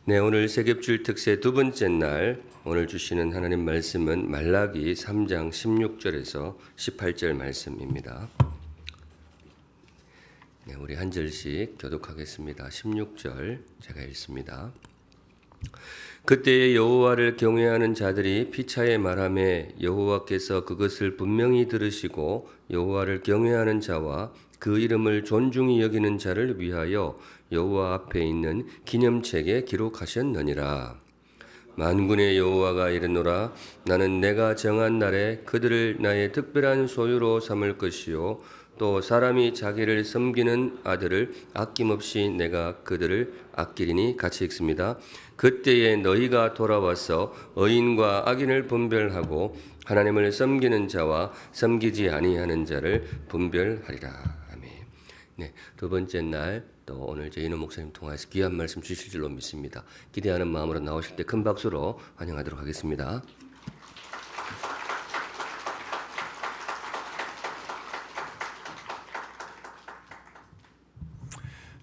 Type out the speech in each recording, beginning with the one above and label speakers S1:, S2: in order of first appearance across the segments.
S1: 네, 오늘 세귑주일 특세 두 번째 날 오늘 주시는 하나님 말씀은 말라기 3장 16절에서 18절 말씀입니다. 네, 우리 한 절씩 교독하겠습니다. 16절 제가 읽습니다. 그때에 여호와를 경외하는 자들이 피차에 말하매 여호와께서 그것을 분명히 들으시고 여호와를 경외하는 자와 그 이름을 존중히 여기는 자를 위하여 여호와 앞에 있는 기념책에 기록하셨느니라. 만군의 여호와가 이르노라. 나는 내가 정한 날에 그들을 나의 특별한 소유로 삼을 것이요 또 사람이 자기를 섬기는 아들을 아낌없이 내가 그들을 아끼리니. 같이 읽습니다. 그때에 너희가 돌아와서 의인과 악인을 분별하고 하나님을 섬기는 자와 섬기지 아니하는 자를 분별하리라. 아멘. 네, 두 번째 날 또 오늘 저희는 목사님 통해서 귀한 말씀 주실 줄로 믿습니다. 기대하는 마음으로 나오실 때 큰 박수로 환영하도록 하겠습니다.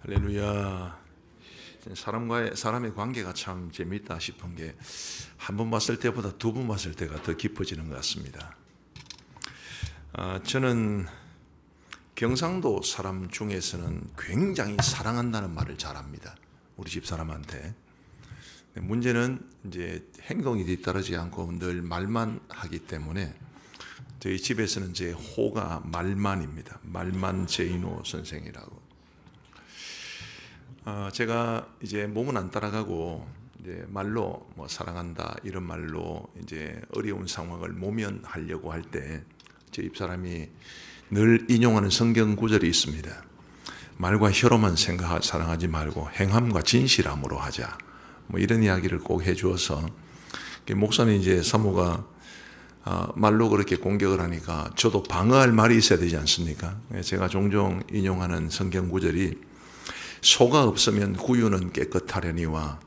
S2: 할렐루야. 사람의 관계가 참 재미있다 싶은 게 한 번 봤을 때보다 두 번 봤을 때가 더 깊어지는 것 같습니다. 저는 경상도 사람 중에서는 굉장히 사랑한다는 말을 잘합니다. 우리 집 사람한테. 문제는 이제 행동이 뒤따르지 않고 늘 말만 하기 때문에 저희 집에서는 제 호가 말만입니다. 말만 제인호 선생이라고. 제가 이제 몸은 안 따라가고 이제 말로 뭐 사랑한다 이런 말로 이제 어려운 상황을 모면하려고 할 때 제 집사람이 늘 인용하는 성경 구절이 있습니다. 말과 혀로만 사랑하지 말고 행함과 진실함으로 하자. 뭐 이런 이야기를 꼭 해주어서 목사님 이제 사모가 말로 그렇게 공격을 하니까 저도 방어할 말이 있어야 되지 않습니까? 제가 종종 인용하는 성경 구절이 소가 없으면 구유는 깨끗하려니와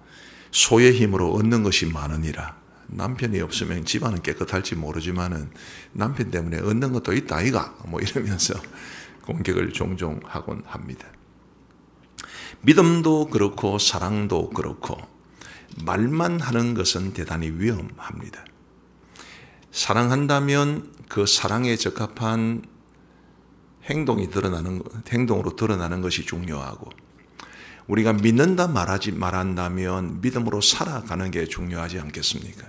S2: 소의 힘으로 얻는 것이 많으니라. 남편이 없으면 집안은 깨끗할지 모르지만은 남편 때문에 얻는 것도 있다 아이가 뭐 이러면서 공격을 종종 하곤 합니다. 믿음도 그렇고 사랑도 그렇고 말만 하는 것은 대단히 위험합니다. 사랑한다면 그 사랑에 적합한 행동으로 드러나는 것이 중요하고, 우리가 믿는다 말한다면 믿음으로 살아가는 게 중요하지 않겠습니까?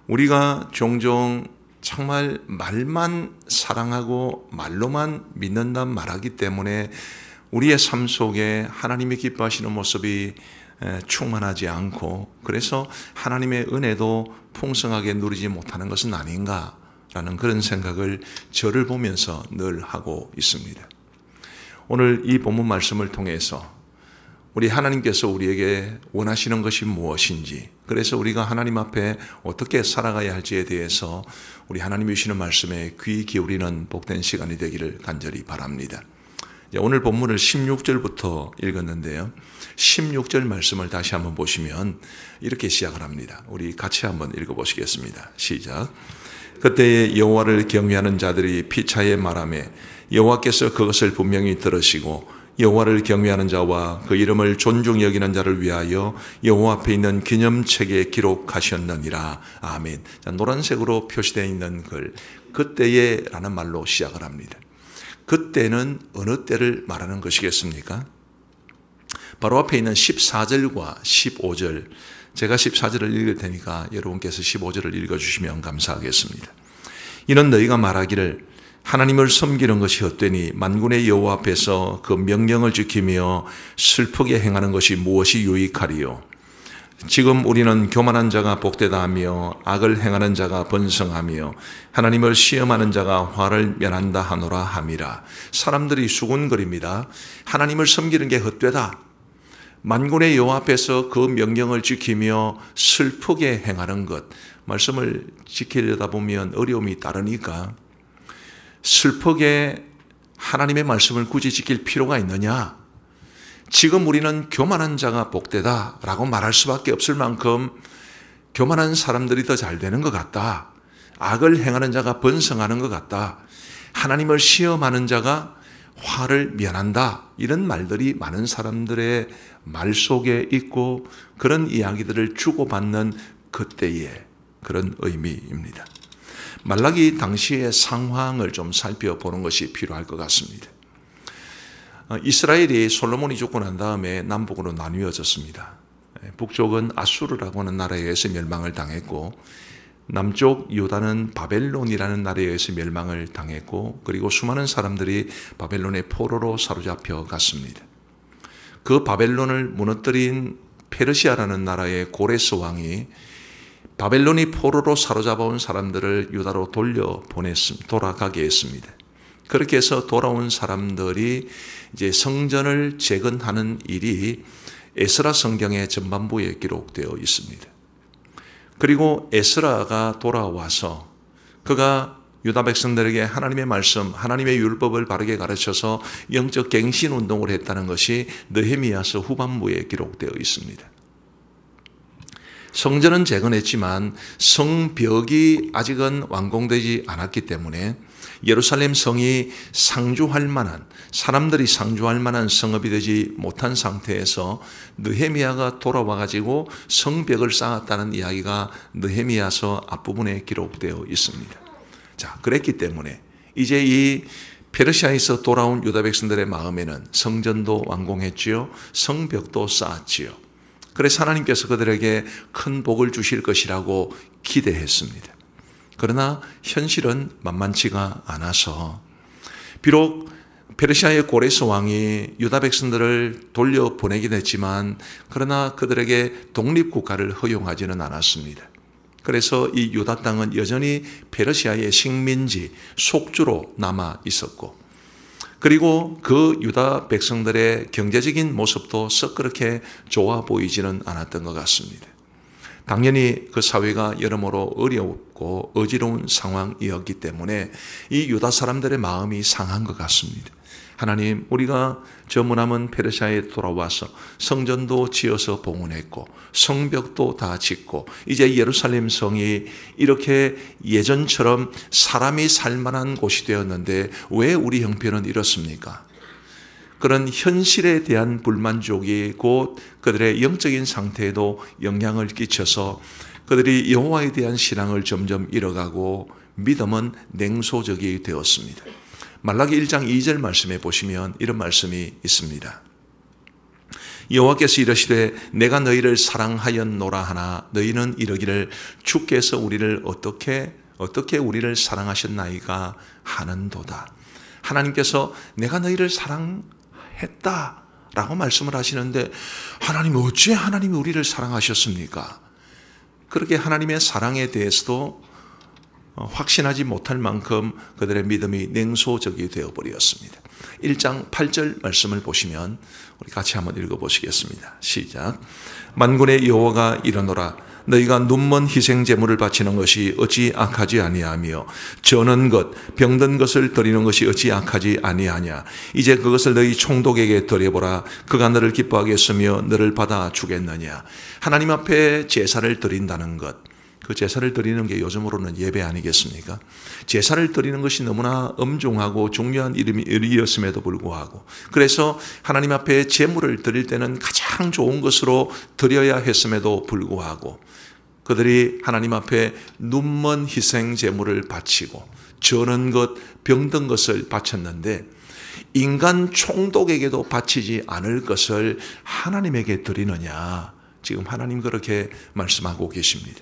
S2: 우리가 종종 정말 말만 사랑하고 말로만 믿는다 말하기 때문에 우리의 삶 속에 하나님이 기뻐하시는 모습이 충만하지 않고, 그래서 하나님의 은혜도 풍성하게 누리지 못하는 것은 아닌가라는 그런 생각을 저를 보면서 늘 하고 있습니다. 오늘 이 본문 말씀을 통해서 우리 하나님께서 우리에게 원하시는 것이 무엇인지, 그래서 우리가 하나님 앞에 어떻게 살아가야 할지에 대해서 우리 하나님이 주시는 말씀에 귀 기울이는 복된 시간이 되기를 간절히 바랍니다. 오늘 본문을 16절부터 읽었는데요. 16절 말씀을 다시 한번 보시면 이렇게 시작을 합니다. 우리 같이 한번 읽어보시겠습니다. 시작. 그때에 여호와를 경외하는 자들이 피차에 말하매 여호와께서 그것을 분명히 들으시고 여호와를 경외하는 자와 그 이름을 존중히 여기는 자를 위하여 여호와 앞에 있는 기념책에 기록하셨느니라. 아멘. 자, 노란색으로 표시되어 있는 글, 그때에 라는 말로 시작을 합니다. 그때는 어느 때를 말하는 것이겠습니까? 바로 앞에 있는 14절과 15절, 제가 14절을 읽을 테니까 여러분께서 15절을 읽어주시면 감사하겠습니다. 이는 너희가 말하기를 하나님을 섬기는 것이 헛되니 만군의 여호와 앞에서 그 명령을 지키며 슬프게 행하는 것이 무엇이 유익하리요? 지금 우리는 교만한 자가 복되다 하며 악을 행하는 자가 번성하며 하나님을 시험하는 자가 화를 면한다 하노라 함이라. 사람들이 수군거립니다. 하나님을 섬기는 게 헛되다. 만군의 여호와 앞에서 그 명령을 지키며 슬프게 행하는 것, 말씀을 지키려다 보면 어려움이 따르니까 슬프게 하나님의 말씀을 굳이 지킬 필요가 있느냐? 지금 우리는 교만한 자가 복되다 라고 말할 수밖에 없을 만큼 교만한 사람들이 더 잘 되는 것 같다. 악을 행하는 자가 번성하는 것 같다. 하나님을 시험하는 자가 화를 면한다. 이런 말들이 많은 사람들의 말 속에 있고 그런 이야기들을 주고받는 그때의 그런 의미입니다. 말라기 당시의 상황을 좀 살펴보는 것이 필요할 것 같습니다. 이스라엘이 솔로몬이 죽고 난 다음에 남북으로 나뉘어졌습니다. 북쪽은 아수르라고 하는 나라에 의해서 멸망을 당했고 남쪽 유다는 바벨론이라는 나라에 의해서 멸망을 당했고 그리고 수많은 사람들이 바벨론의 포로로 사로잡혀 갔습니다. 그 바벨론을 무너뜨린 페르시아라는 나라의 고레스 왕이 바벨론이 포로로 사로잡아온 사람들을 유다로 돌아가게 했습니다. 그렇게 해서 돌아온 사람들이 이제 성전을 재건하는 일이 에스라 성경의 전반부에 기록되어 있습니다. 그리고 에스라가 돌아와서 그가 유다 백성들에게 하나님의 말씀, 하나님의 율법을 바르게 가르쳐서 영적 갱신 운동을 했다는 것이 느헤미야서 후반부에 기록되어 있습니다. 성전은 재건했지만 성벽이 아직은 완공되지 않았기 때문에 예루살렘 성이 상주할 만한, 사람들이 상주할 만한 성읍이 되지 못한 상태에서 느헤미야가 돌아와 가지고 성벽을 쌓았다는 이야기가 느헤미야서 앞부분에 기록되어 있습니다. 자, 그랬기 때문에 이제 이 페르시아에서 돌아온 유다 백성들의 마음에는 성전도 완공했지요, 성벽도 쌓았지요. 그래서 하나님께서 그들에게 큰 복을 주실 것이라고 기대했습니다. 그러나 현실은 만만치가 않아서 비록 페르시아의 고레스 왕이 유다 백성들을 돌려보내긴 했지만 그러나 그들에게 독립국가를 허용하지는 않았습니다. 그래서 이 유다 땅은 여전히 페르시아의 식민지, 속주로 남아 있었고 그리고 그 유다 백성들의 경제적인 모습도 썩 그렇게 좋아 보이지는 않았던 것 같습니다. 당연히 그 사회가 여러모로 어렵고 어지러운 상황이었기 때문에 이 유다 사람들의 마음이 상한 것 같습니다. 하나님, 우리가 저 머나먼 페르시아에 돌아와서 성전도 지어서 봉헌했고 성벽도 다 짓고 이제 예루살렘 성이 이렇게 예전처럼 사람이 살 만한 곳이 되었는데 왜 우리 형편은 이렇습니까? 그런 현실에 대한 불만족이 곧 그들의 영적인 상태에도 영향을 끼쳐서 그들이 여호와에 대한 신앙을 점점 잃어가고 믿음은 냉소적이 되었습니다. 말라기 1장 2절 말씀에 보시면 이런 말씀이 있습니다. 여호와께서 이르시되 내가 너희를 사랑하였노라 하나 너희는 이르기를 주께서 우리를 어떻게 우리를 사랑하셨나이까 하는도다. 하나님께서 내가 너희를 사랑했다라고 말씀을 하시는데 하나님 어찌 하나님이 우리를 사랑하셨습니까? 그렇게 하나님의 사랑에 대해서도 확신하지 못할 만큼 그들의 믿음이 냉소적이 되어버렸습니다. 1장 8절 말씀을 보시면 우리 같이 한번 읽어보시겠습니다. 시작. 만군의 여호와가 이르노라 너희가 눈먼 희생 제물을 바치는 것이 어찌 악하지 아니하며 저는 것 병든 것을 드리는 것이 어찌 악하지 아니하냐. 이제 그것을 너희 총독에게 드려보라. 그가 너를 기뻐하겠으며 너를 받아 주겠느냐. 하나님 앞에 제사를 드린다는 것, 그 제사를 드리는 게 요즘으로는 예배 아니겠습니까? 제사를 드리는 것이 너무나 엄중하고 중요한 일이었음에도 불구하고 그래서 하나님 앞에 제물을 드릴 때는 가장 좋은 것으로 드려야 했음에도 불구하고 그들이 하나님 앞에 눈먼 희생 제물을 바치고 저는 것, 병든 것을 바쳤는데 인간 총독에게도 바치지 않을 것을 하나님에게 드리느냐. 지금 하나님 그렇게 말씀하고 계십니다.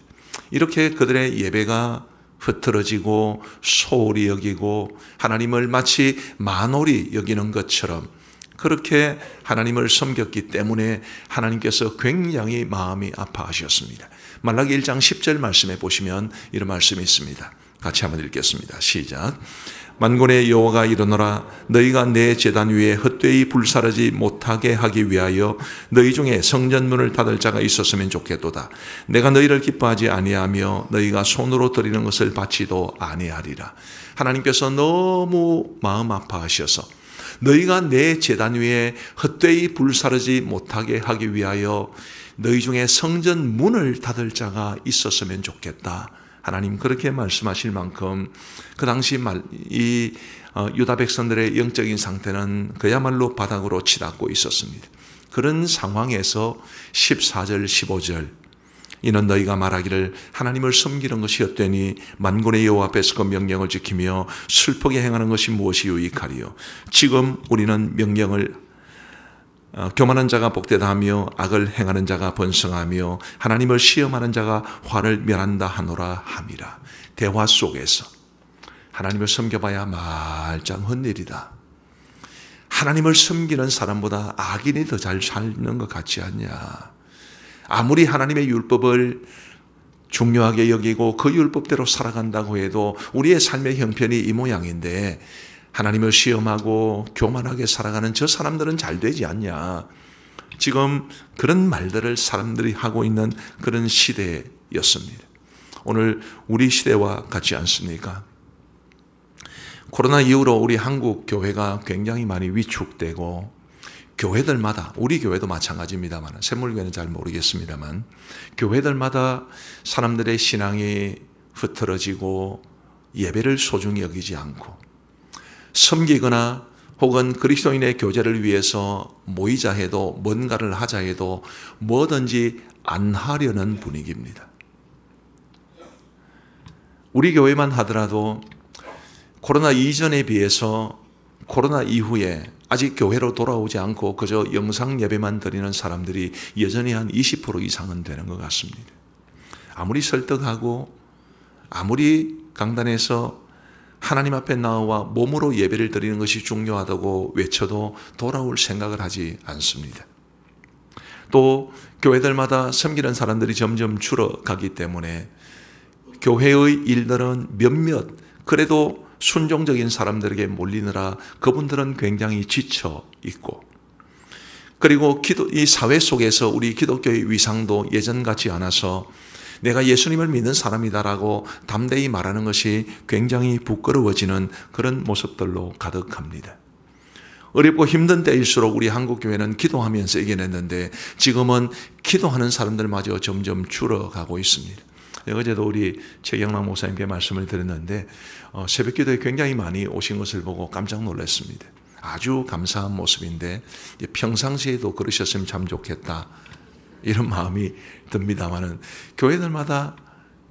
S2: 이렇게 그들의 예배가 흐트러지고 소홀히 여기고 하나님을 마치 만홀히 여기는 것처럼 그렇게 하나님을 섬겼기 때문에 하나님께서 굉장히 마음이 아파하셨습니다. 말라기 1장 10절 말씀에 보시면 이런 말씀이 있습니다. 같이 한번 읽겠습니다. 시작. 만군의 여호와가 이르노라 너희가 내 제단 위에 헛되이 불사르지 못하게 하기 위하여 너희 중에 성전문을 닫을 자가 있었으면 좋겠도다. 내가 너희를 기뻐하지 아니하며 너희가 손으로 드리는 것을 바치도 아니하리라. 하나님께서 너무 마음 아파하셔서 너희가 내 제단 위에 헛되이 불사르지 못하게 하기 위하여 너희 중에 성전 문을 닫을 자가 있었으면 좋겠다. 하나님 그렇게 말씀하실 만큼 그 당시 유다 백성들의 영적인 상태는 그야말로 바닥으로 치닫고 있었습니다. 그런 상황에서 14절 15절 이는 너희가 말하기를 하나님을 섬기는 것이 헛되니 만군의 여호와 앞에서 그 명령을 지키며 슬프게 행하는 것이 무엇이 유익하리요. 지금 우리는 명령을 교만한 자가 복되다 하며 악을 행하는 자가 번성하며 하나님을 시험하는 자가 화를 면한다 하노라 함이라. 대화 속에서 하나님을 섬겨봐야 말짱 헛일이다. 하나님을 섬기는 사람보다 악인이 더 잘 사는 것 같지 않냐. 아무리 하나님의 율법을 중요하게 여기고 그 율법대로 살아간다고 해도 우리의 삶의 형편이 이 모양인데 하나님을 시험하고 교만하게 살아가는 저 사람들은 잘 되지 않냐. 지금 그런 말들을 사람들이 하고 있는 그런 시대였습니다. 오늘 우리 시대와 같지 않습니까? 코로나 이후로 우리 한국 교회가 굉장히 많이 위축되고 교회들마다, 우리 교회도 마찬가지입니다만, 샘물교회는 잘 모르겠습니다만 교회들마다 사람들의 신앙이 흐트러지고 예배를 소중히 여기지 않고 섬기거나 혹은 그리스도인의 교제를 위해서 모이자 해도 뭔가를 하자 해도 뭐든지 안 하려는 분위기입니다. 우리 교회만 하더라도 코로나 이전에 비해서 코로나 이후에 아직 교회로 돌아오지 않고 그저 영상 예배만 드리는 사람들이 여전히 한 20% 이상은 되는 것 같습니다. 아무리 설득하고 아무리 강단에서 하나님 앞에 나와 몸으로 예배를 드리는 것이 중요하다고 외쳐도 돌아올 생각을 하지 않습니다. 또 교회들마다 섬기는 사람들이 점점 줄어가기 때문에 교회의 일들은 몇몇 그래도 순종적인 사람들에게 몰리느라 그분들은 굉장히 지쳐 있고, 그리고 이 사회 속에서 우리 기독교의 위상도 예전 같지 않아서 내가 예수님을 믿는 사람이다라고 담대히 말하는 것이 굉장히 부끄러워지는 그런 모습들로 가득합니다. 어렵고 힘든 때일수록 우리 한국교회는 기도하면서 이겨냈는데 지금은 기도하는 사람들마저 점점 줄어가고 있습니다. 어제도 우리 최경남 목사님께 말씀을 드렸는데 새벽 기도에 굉장히 많이 오신 것을 보고 깜짝 놀랐습니다. 아주 감사한 모습인데 평상시에도 그러셨으면 참 좋겠다 이런 마음이 듭니다만은 교회들마다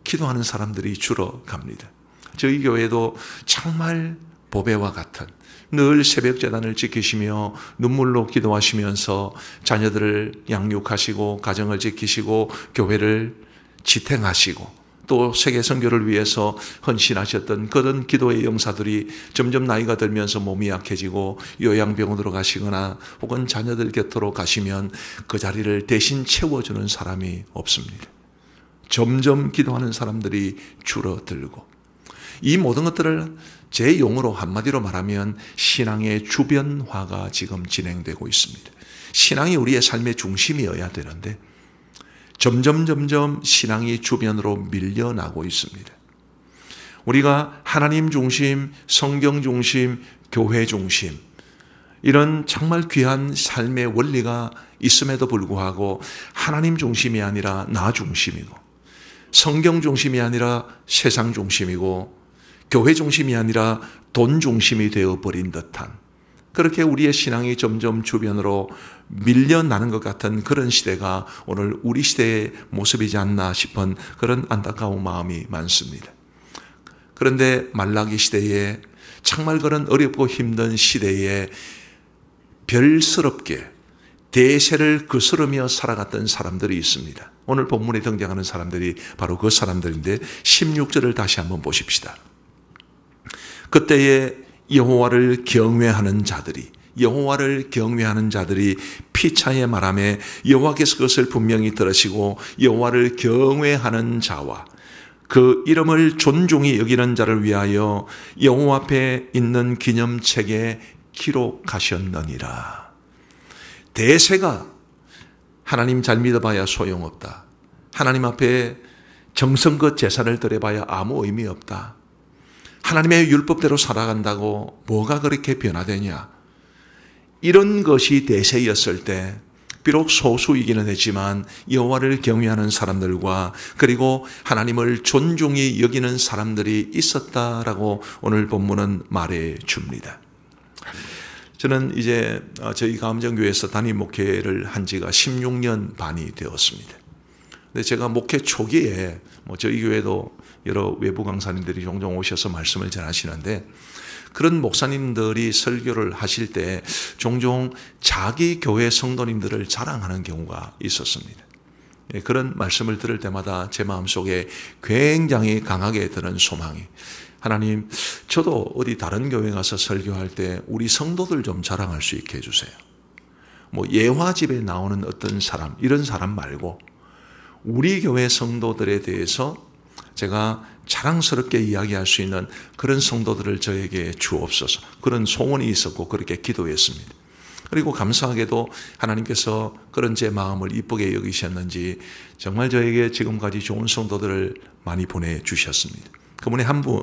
S2: 기도하는 사람들이 줄어갑니다. 저희 교회도 정말 보배와 같은 늘 새벽 제단을 지키시며 눈물로 기도하시면서 자녀들을 양육하시고 가정을 지키시고 교회를 지탱하시고 또 세계 선교를 위해서 헌신하셨던 그런 기도의 용사들이 점점 나이가 들면서 몸이 약해지고 요양병원으로 가시거나 혹은 자녀들 곁으로 가시면 그 자리를 대신 채워주는 사람이 없습니다. 점점 기도하는 사람들이 줄어들고, 이 모든 것들을 제 용어로 한마디로 말하면 신앙의 주변화가 지금 진행되고 있습니다. 신앙이 우리의 삶의 중심이어야 되는데 점점 신앙이 주변으로 밀려나고 있습니다. 우리가 하나님 중심, 성경 중심, 교회 중심 이런 정말 귀한 삶의 원리가 있음에도 불구하고 하나님 중심이 아니라 나 중심이고 성경 중심이 아니라 세상 중심이고 교회 중심이 아니라 돈 중심이 되어버린 듯한, 그렇게 우리의 신앙이 점점 주변으로 밀려나는 것 같은 그런 시대가 오늘 우리 시대의 모습이지 않나 싶은 그런 안타까운 마음이 많습니다. 그런데 말라기 시대에 정말 그런 어렵고 힘든 시대에 별스럽게 대세를 거스르며 살아갔던 사람들이 있습니다. 오늘 본문에 등장하는 사람들이 바로 그 사람들인데 16절을 다시 한번 보십시다. 그때에 여호와를 경외하는 자들이 피차의 말함에 여호와께서 그것을 분명히 들으시고 여호와를 경외하는 자와 그 이름을 존중히 여기는 자를 위하여 여호와 앞에 있는 기념책에 기록하셨느니라. 대세가 하나님 잘 믿어봐야 소용없다. 하나님 앞에 정성껏 제사를 드려봐야 아무 의미 없다. 하나님의 율법대로 살아간다고 뭐가 그렇게 변화되냐. 이런 것이 대세였을 때 비록 소수이기는 했지만 여호와를 경외하는 사람들과 그리고 하나님을 존중히 여기는 사람들이 있었다라고 오늘 본문은 말해 줍니다. 저는 이제 저희 가암정교회에서 담임 목회를 한 지가 16년 반이 되었습니다. 근데 제가 목회 초기에 저희 교회도 여러 외부 강사님들이 종종 오셔서 말씀을 전하시는데 그런 목사님들이 설교를 하실 때 종종 자기 교회 성도님들을 자랑하는 경우가 있었습니다. 그런 말씀을 들을 때마다 제 마음속에 굉장히 강하게 드는 소망이, 하나님, 저도 어디 다른 교회 가서 설교할 때 우리 성도들 좀 자랑할 수 있게 해주세요. 예화집에 나오는 어떤 사람, 이런 사람 말고 우리 교회 성도들에 대해서 제가 자랑스럽게 이야기할 수 있는 그런 성도들을 저에게 주옵소서. 그런 소원이 있었고 그렇게 기도했습니다. 그리고 감사하게도 하나님께서 그런 제 마음을 이쁘게 여기셨는지 정말 저에게 지금까지 좋은 성도들을 많이 보내주셨습니다.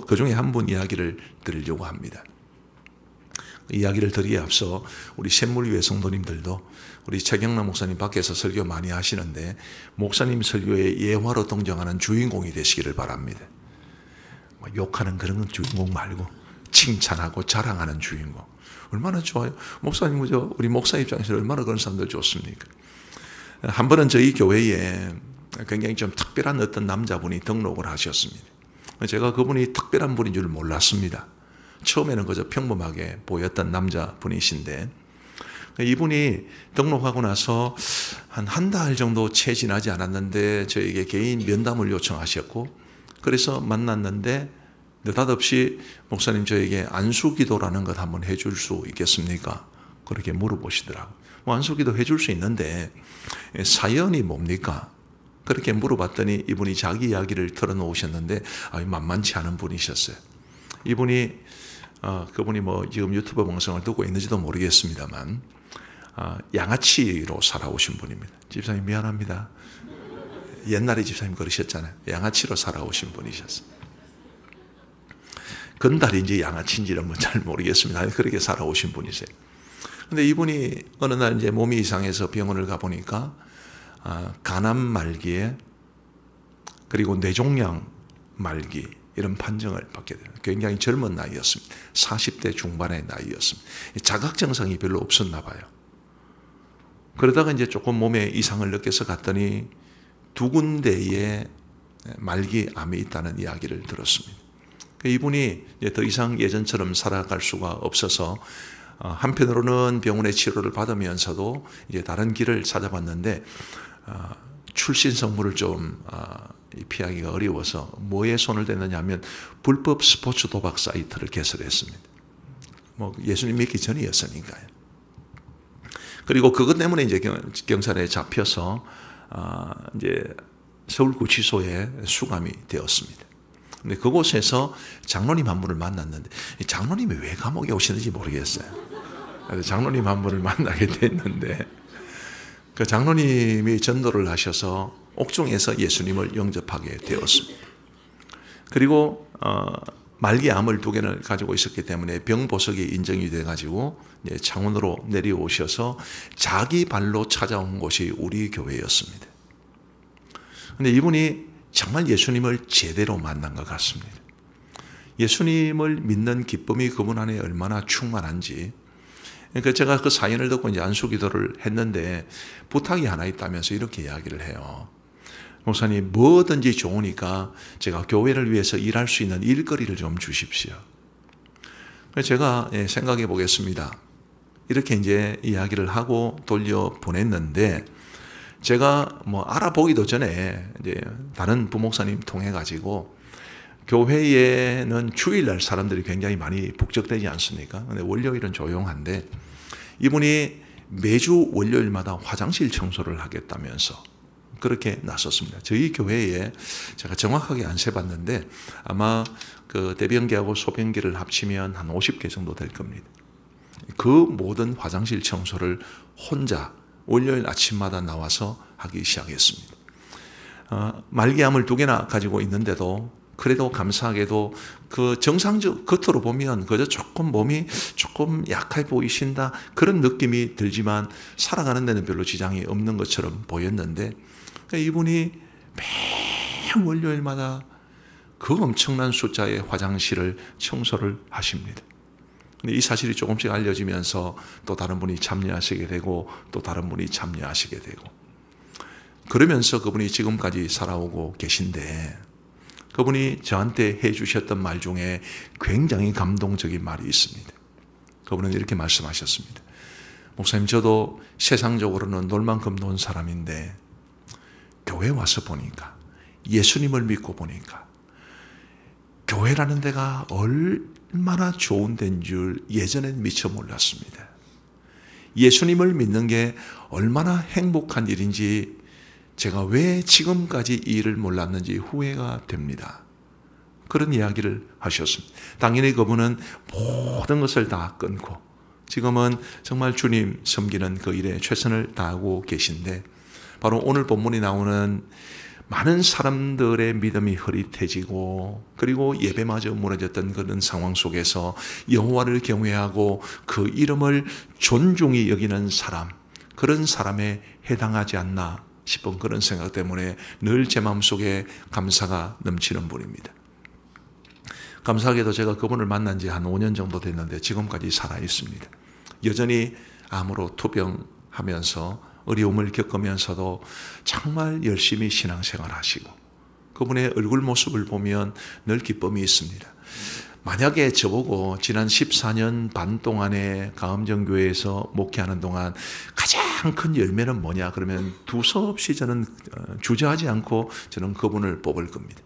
S2: 그 중에 한 분 이야기를 드리려고 합니다. 이야기를 드리기에 앞서 우리 샘물교회 성도님들도 우리 최경남 목사님 밖에서 설교 많이 하시는데 목사님 설교에 예화로 등장하는 주인공이 되시기를 바랍니다. 욕하는 그런 주인공 말고 칭찬하고 자랑하는 주인공. 얼마나 좋아요. 목사님, 그죠? 우리 목사 입장에서 얼마나 그런 사람들 좋습니까? 한 번은 저희 교회에 굉장히 좀 특별한 어떤 남자분이 등록을 하셨습니다. 제가 그분이 특별한 분인 줄 몰랐습니다. 처음에는 그저 평범하게 보였던 남자분이신데 이분이 등록하고 나서 한 달 정도 채 지나지 않았는데 저에게 개인 면담을 요청하셨고 그래서 만났는데 느닷없이 목사님 저에게 안수기도라는 것 한번 해줄 수 있겠습니까? 그렇게 물어보시더라고요. 안수기도 해줄 수 있는데 사연이 뭡니까? 그렇게 물어봤더니 이분이 자기 이야기를 털어놓으셨는데 만만치 않은 분이셨어요. 그분이 지금 유튜브 방송을 듣고 있는지도 모르겠습니다만 양아치로 살아오신 분입니다. 집사님 미안합니다. 옛날에 집사님 그러셨잖아요. 양아치로 살아오신 분이셨어요. 건달인지 양아치인지는 잘 모르겠습니다. 그렇게 살아오신 분이세요. 근데 이분이 어느 날 이제 몸이 이상해서 병원을 가보니까 간암 말기에 그리고 뇌종양 말기 이런 판정을 받게 돼요. 굉장히 젊은 나이였습니다. 40대 중반의 나이였습니다. 자각 증상이 별로 없었나 봐요. 그러다가 이제 조금 몸에 이상을 느껴서 갔더니 2군데에 말기 암이 있다는 이야기를 들었습니다. 이분이 이제 더 이상 예전처럼 살아갈 수가 없어서 한편으로는 병원의 치료를 받으면서도 이제 다른 길을 찾아봤는데 출신 성물을 좀 피하기가 어려워서 뭐에 손을 댔느냐 하면 불법 스포츠 도박 사이트를 개설했습니다. 예수님 믿기 전이었으니까요. 그리고 그것 때문에 이제 경찰에 잡혀서 이제 서울구치소에 수감이 되었습니다. 근데 그곳에서 장로님 한 분을 만났는데 장로님이 왜 감옥에 오시는지 모르겠어요. 장로님 한 분을 만나게 됐는데 그 장로님이 전도를 하셔서 옥중에서 예수님을 영접하게 되었습니다. 그리고 말기암을 2개를 가지고 있었기 때문에 병보석이 인정이 돼가지고 창원으로 내려오셔서 자기 발로 찾아온 곳이 우리 교회였습니다. 그런데 이분이 정말 예수님을 제대로 만난 것 같습니다. 예수님을 믿는 기쁨이 그분 안에 얼마나 충만한지. 그러니까 제가 그 사연을 듣고 이제 안수기도를 했는데 부탁이 하나 있다면서 이렇게 이야기를 해요. 목사님, 뭐든지 좋으니까 제가 교회를 위해서 일할 수 있는 일거리를 좀 주십시오. 제가 생각해 보겠습니다. 이렇게 이제 이야기를 하고 돌려보냈는데 제가 알아보기도 전에 이제 다른 부목사님 통해 가지고 교회에는 주일날 사람들이 굉장히 많이 북적대지 않습니까? 근데 월요일은 조용한데 이분이 매주 월요일마다 화장실 청소를 하겠다면서 그렇게 나섰습니다. 저희 교회에 제가 정확하게 안 세봤는데 아마 그 대변기하고 소변기를 합치면 한 50개 정도 될 겁니다. 그 모든 화장실 청소를 혼자 월요일 아침마다 나와서 하기 시작했습니다. 말기암을 2개나 가지고 있는데도 그래도 감사하게도 그 정상적 겉으로 보면 그저 조금 몸이 조금 약해 보이신다 그런 느낌이 들지만 살아가는 데는 별로 지장이 없는 것처럼 보였는데 이분이 매 월요일마다 그 엄청난 숫자의 화장실을 청소를 하십니다. 근데 이 사실이 조금씩 알려지면서 또 다른 분이 참여하시게 되고 또 다른 분이 참여하시게 되고 그러면서 그분이 지금까지 살아오고 계신데 그분이 저한테 해주셨던 말 중에 굉장히 감동적인 말이 있습니다. 그분은 이렇게 말씀하셨습니다. 목사님, 저도 세상적으로는 놀 만큼 논 사람인데 교회 와서 보니까, 예수님을 믿고 보니까 교회라는 데가 얼마나 좋은 데인 줄 예전엔 미처 몰랐습니다. 예수님을 믿는 게 얼마나 행복한 일인지 제가 왜 지금까지 이 일을 몰랐는지 후회가 됩니다. 그런 이야기를 하셨습니다. 당연히 그분은 모든 것을 다 끊고 지금은 정말 주님 섬기는 그 일에 최선을 다하고 계신데, 바로 오늘 본문이 나오는 많은 사람들의 믿음이 흐릿해지고 그리고 예배마저 무너졌던 그런 상황 속에서 여호와를 경외하고 그 이름을 존중히 여기는 사람, 그런 사람에 해당하지 않나 싶은 그런 생각 때문에 늘 제 마음속에 감사가 넘치는 분입니다. 감사하게도 제가 그분을 만난 지 한 5년 정도 됐는데 지금까지 살아 있습니다. 여전히 암으로 투병하면서 어려움을 겪으면서도 정말 열심히 신앙생활 하시고 그분의 얼굴 모습을 보면 늘 기쁨이 있습니다. 만약에 저보고 지난 14년 반 동안에 가음정교회에서 목회하는 동안 가장 큰 열매는 뭐냐 그러면 두서없이 저는 주저하지 않고 저는 그분을 뽑을 겁니다.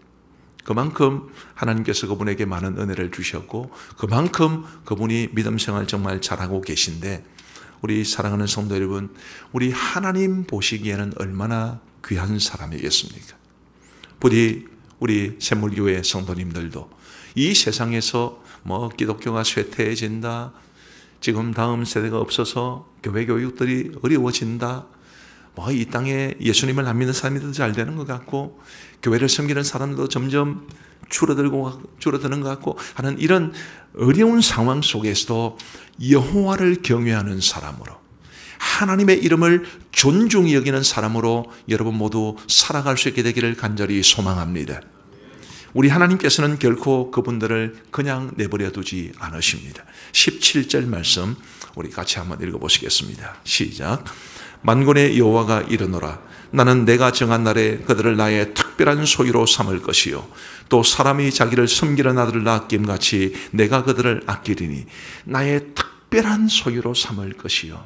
S2: 그만큼 하나님께서 그분에게 많은 은혜를 주셨고 그만큼 그분이 믿음 생활 정말 잘하고 계신데, 우리 사랑하는 성도 여러분, 우리 하나님 보시기에는 얼마나 귀한 사람이겠습니까? 부디 우리 샘물교회 성도님들도 이 세상에서 기독교가 쇠퇴해진다, 지금 다음 세대가 없어서 교회 교육들이 어려워진다, 이 땅에 예수님을 안 믿는 사람이 더 잘 되는 것 같고 교회를 섬기는 사람도 점점 줄어드는 것 같고 하는 이런 어려운 상황 속에서도 여호와를 경외하는 사람으로, 하나님의 이름을 존중히 여기는 사람으로 여러분 모두 살아갈 수 있게 되기를 간절히 소망합니다. 우리 하나님께서는 결코 그분들을 그냥 내버려 두지 않으십니다. 17절 말씀 우리 같이 한번 읽어보시겠습니다. 시작. 만군의 여호와가 이르노라. 나는 내가 정한 날에 그들을 나의 특별한 소유로 삼을 것이요 또 사람이 자기를 섬기는 아들을 아낌같이 내가 그들을 아끼리니 나의 특별한 소유로 삼을 것이요.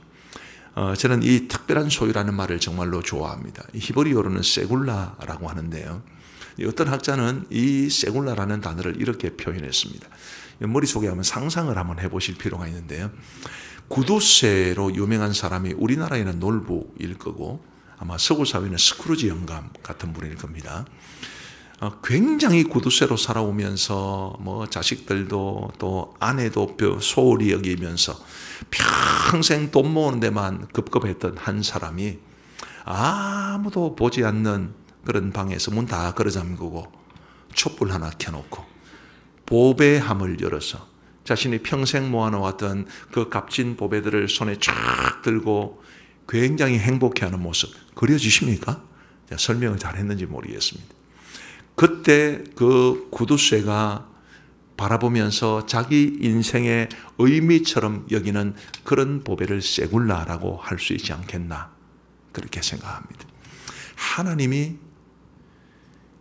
S2: 저는 이 특별한 소유라는 말을 정말로 좋아합니다. 히브리어로는 세굴라라고 하는데요, 어떤 학자는 이 세굴라라는 단어를 이렇게 표현했습니다. 머릿속에 한번 상상을 한번 해보실 필요가 있는데요, 구두쇠로 유명한 사람이 우리나라에는 놀부일 거고 아마 서구 사회는 스크루지 영감 같은 분일 겁니다. 굉장히 구두쇠로 살아오면서 자식들도 또 아내도 소홀히 여기면서 평생 돈 모으는 데만 급급했던 한 사람이 아무도 보지 않는 그런 방에서 문 다 걸어 잠그고 촛불 하나 켜놓고 보배함을 열어서 자신이 평생 모아놓았던 그 값진 보배들을 손에 쫙 들고 굉장히 행복해하는 모습 그려지십니까? 제가 설명을 잘했는지 모르겠습니다. 그때 그 구두쇠가 바라보면서 자기 인생의 의미처럼 여기는 그런 보배를 세굴라라고 할 수 있지 않겠나 그렇게 생각합니다. 하나님이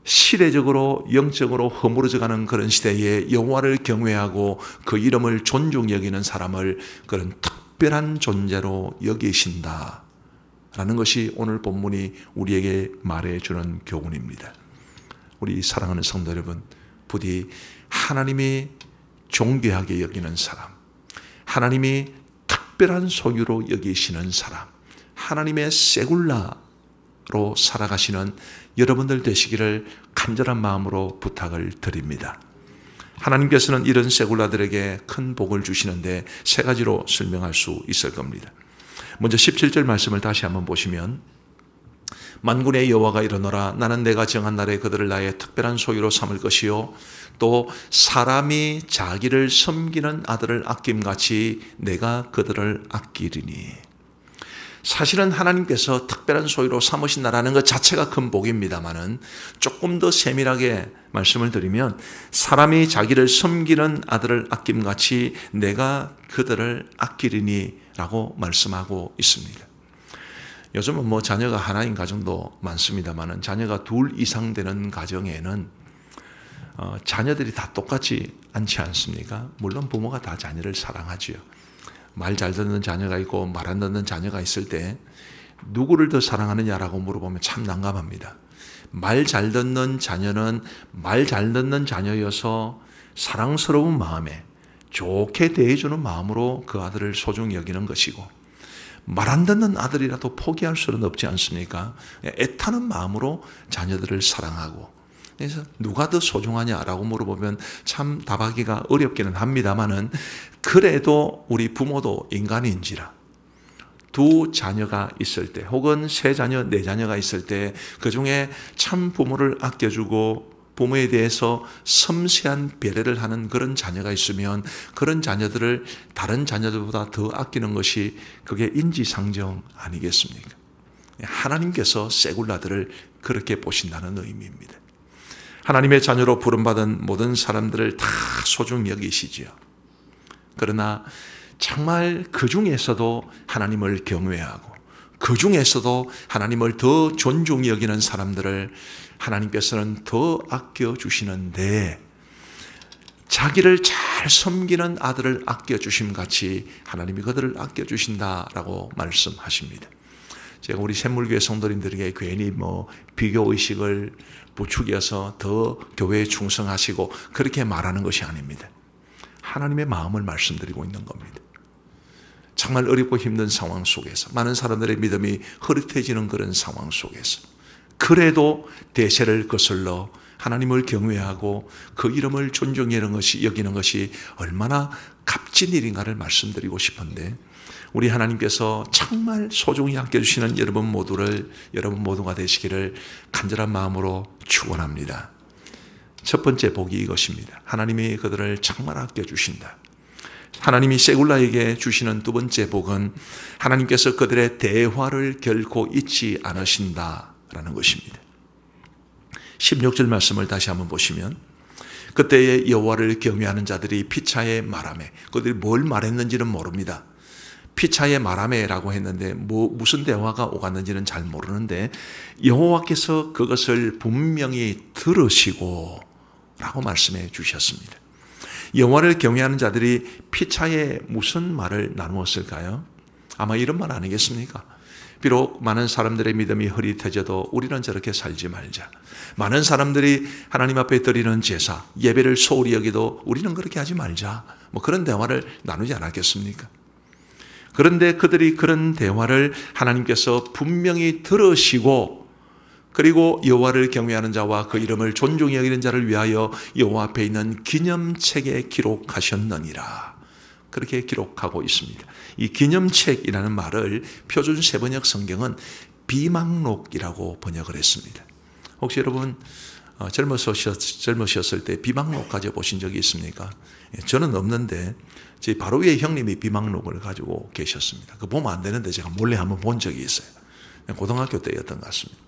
S2: 시대적으로 영적으로 허물어져가는 그런 시대에 여호와를 경외하고 그 이름을 존중히 여기는 사람을 그런 특별한 존재로 여기신다라는 것이 오늘 본문이 우리에게 말해주는 교훈입니다. 우리 사랑하는 성도 여러분, 부디 하나님이 존귀하게 여기는 사람, 하나님이 특별한 소유로 여기시는 사람, 하나님의 세굴라로 살아가시는 여러분들 되시기를 간절한 마음으로 부탁을 드립니다. 하나님께서는 이런 세굴라들에게 큰 복을 주시는데 세 가지로 설명할 수 있을 겁니다. 먼저 17절 말씀을 다시 한번 보시면, 만군의 여호와가 이르노라. 나는 내가 정한 날에 그들을 나의 특별한 소유로 삼을 것이요 또 사람이 자기를 섬기는 아들을 아낌같이 내가 그들을 아끼리니. 사실은 하나님께서 특별한 소유로 삼으신다라는 것 자체가 큰 복입니다만은 조금 더 세밀하게 말씀을 드리면 사람이 자기를 섬기는 아들을 아낌같이 내가 그들을 아끼리니 라고 말씀하고 있습니다. 요즘은 뭐 자녀가 하나인 가정도 많습니다만은 자녀가 둘 이상 되는 가정에는 자녀들이 다 똑같지 않지 않습니까? 물론 부모가 다 자녀를 사랑하지요. 말 잘 듣는 자녀가 있고 말 안 듣는 자녀가 있을 때 누구를 더 사랑하느냐라고 물어보면 참 난감합니다. 말 잘 듣는 자녀는 말 잘 듣는 자녀여서 사랑스러운 마음에 좋게 대해주는 마음으로 그 아들을 소중히 여기는 것이고 말 안 듣는 아들이라도 포기할 수는 없지 않습니까? 애타는 마음으로 자녀들을 사랑하고 그래서 누가 더 소중하냐라고 물어보면 참 답하기가 어렵기는 합니다만은 그래도 우리 부모도 인간인지라 두 자녀가 있을 때 혹은 세 자녀, 네 자녀가 있을 때 그중에 참 부모를 아껴주고 부모에 대해서 섬세한 배려를 하는 그런 자녀가 있으면 그런 자녀들을 다른 자녀들보다 더 아끼는 것이 그게 인지상정 아니겠습니까? 하나님께서 세굴라들을 그렇게 보신다는 의미입니다. 하나님의 자녀로 부름받은 모든 사람들을 다 소중히 여기시지요. 그러나 정말 그 중에서도 하나님을 경외하고 그 중에서도 하나님을 더 존중히 여기는 사람들을 하나님께서는 더 아껴주시는데 자기를 잘 섬기는 아들을 아껴주심 같이 하나님이 그들을 아껴주신다라고 말씀하십니다. 제가 우리 샘물교회 성도님들에게 괜히 비교의식을 부추겨서 더 교회에 충성하시고 그렇게 말하는 것이 아닙니다. 하나님의 마음을 말씀드리고 있는 겁니다. 정말 어렵고 힘든 상황 속에서 많은 사람들의 믿음이 흐릿해지는 그런 상황 속에서 그래도 대세를 거슬러 하나님을 경외하고 그 이름을 존중히 여기는 것이 얼마나 값진 일인가를 말씀드리고 싶은데 우리 하나님께서 정말 소중히 아껴주시는 여러분 모두가 되시기를 간절한 마음으로 축원합니다. 첫 번째 복이 이것입니다. 하나님이 그들을 정말 아껴주신다. 하나님이 세굴라에게 주시는 두 번째 복은 하나님께서 그들의 대화를 결코 잊지 않으신다라는 것입니다. 16절 말씀을 다시 한번 보시면 그때의 여호와를 경외하는 자들이 피차에 말하매 그들이 뭘 말했는지는 모릅니다. 피차에 말하매라고 했는데 무슨 대화가 오갔는지는 잘 모르는데 여호와께서 그것을 분명히 들으시고 라고 말씀해 주셨습니다. 여호와를 경외하는 자들이 피차에 무슨 말을 나누었을까요? 아마 이런 말 아니겠습니까? 비록 많은 사람들의 믿음이 흐릿해져도 우리는 저렇게 살지 말자. 많은 사람들이 하나님 앞에 드리는 제사, 예배를 소홀히 여기도 우리는 그렇게 하지 말자. 그런 대화를 나누지 않았겠습니까? 그런데 그들이 그런 대화를 하나님께서 분명히 들으시고 그리고 여호와를 경외하는 자와 그 이름을 존중히 여기는 자를 위하여 여호와 앞에 있는 기념책에 기록하셨느니라. 그렇게 기록하고 있습니다. 이 기념책이라는 말을 표준 세번역 성경은 비망록이라고 번역을 했습니다. 혹시 여러분 젊으셨을 때 비망록 가져보신 적이 있습니까? 저는 없는데 제 바로 위에 형님이 비망록을 가지고 계셨습니다. 그거 보면 안 되는데 제가 몰래 한번 본 적이 있어요. 고등학교 때였던 것 같습니다.